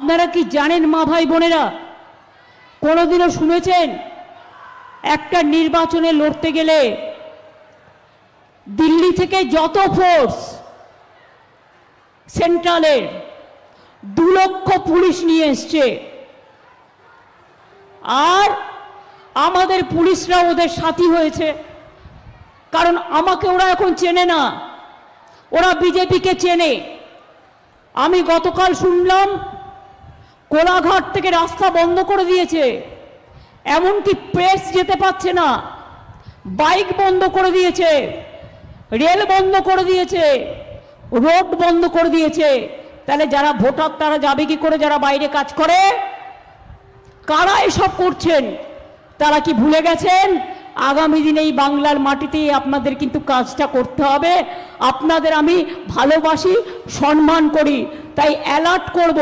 আপনারা কি জানেন মা ভাই বোনেরা, কোনোদিনও শুনেছেন একটা নির্বাচনে লড়তে গেলে দিল্লি থেকে যত ফোর্স সেন্ট্রালের 2 লক্ষ পুলিশ নিয়ে এসছে, আর আমাদের পুলিশরা ওদের সাথী হয়েছে? কারণ আমাকে ওরা এখন চেনে না, ওরা বিজেপিকে চেনে। আমি গতকাল শুনলাম কোলাঘাট থেকে রাস্তা বন্ধ করে দিয়েছে, এমনকি প্রেস যেতে পারছে না, বাইক বন্ধ করে দিয়েছে, রেল বন্ধ করে দিয়েছে, রোড বন্ধ করে দিয়েছে। তাহলে যারা ভোটার তারা যাবে কি করে? যারা বাইরে কাজ করে, কারা এসব করছেন? তারা কি ভুলে গেছেন আগামী দিনে এই বাংলার মাটিতেই আপনাদের কিন্তু কাজটা করতে হবে? আপনাদের আমি ভালোবাসি, সম্মান করি, তাই অ্যালার্ট করব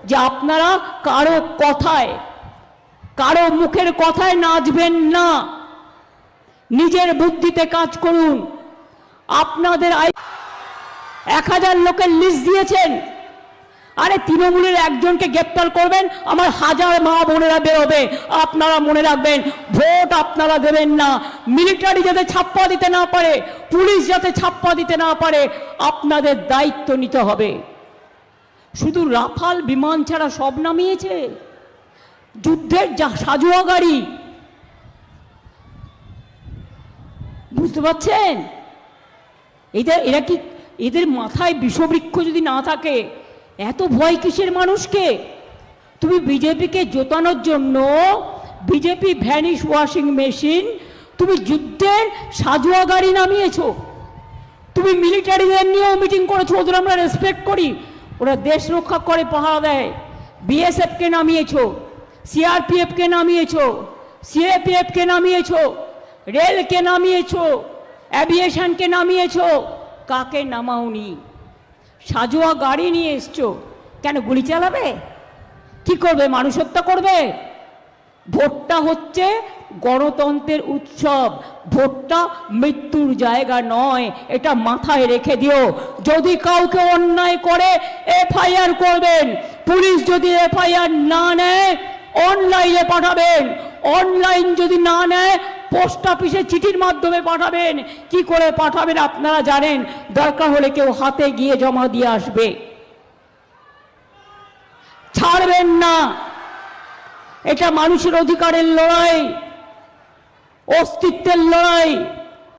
যে আপনারা কারো কথায়, কারো মুখের কথায় নাচবেন না, নিজের বুদ্ধিতে কাজ করুন। আপনাদের 1000 লোকের লিস্ট দিয়েছেন, আরে তৃণমূলের একজনকে গ্রেপ্তার করবেন, আমার 1000 মা বোনেরা বেরোবে। আপনারা মনে রাখবেন, ভোট আপনারা দেবেন না। মিলিটারি যাতে ছাপ্পা দিতে না পারে, পুলিশ যাতে ছাপ্পা দিতে না পারে, আপনাদের দায়িত্ব নিতে হবে। শুধু রাফাল বিমান ছাড়া সব নামিয়েছে, যুদ্ধের সাজোয়া গাড়ি, বুঝতে পারছেন? এরা কি, এদের মাথায় বিষবৃক্ষ যদি না থাকে, এত ভয় কিসের মানুষকে? তুমি বিজেপিকে জোতানোর জন্য বিজেপি ভ্যানিশ ওয়াশিং মেশিন, তুমি যুদ্ধের সাজোয়া গাড়ি নামিয়েছো। তুমি মিলিটারিদের নিয়েও মিটিং করেছো, ওদের আমরা রেসপেক্ট করি, ওরা দেশ রক্ষা করে, পাহারা দেয়। বিএসএফকে নামিয়েছো, সিআরপিএফকে নামিয়েছো, সিএপিএফকে নামিয়েছো, রেলকে নামিয়েছো, অ্যাভিয়েশনকে নামিয়েছো, কাকে নামাওনি? সাজোয়া গাড়ি নিয়ে এসছো, কেন গুলি চালাবে? কি করবে? মানুষ হত্যা করবে? ভোটটা হচ্ছে গণতন্ত্রের উৎসব, ভোটটা মৃত্যুর জায়গা নয়, এটা মাথায় রেখে দিও। যদি কাউকে অন্যায় করে এফআইআর করবেন, পুলিশ যদি এফআইআর না নেয় অনলাইনে পাঠাবেন, অনলাইন যদি না নেয় পোস্ট অফিসে চিঠির মাধ্যমে পাঠাবেন। কি করে পাঠাবেন আপনারা জানেন, দরকার হলে কেউ হাতে গিয়ে জমা দিয়ে আসবে। ছাড়বেন না, এটা মানুষের অধিকারের লড়াই, অস্তিত্বের লড়াই।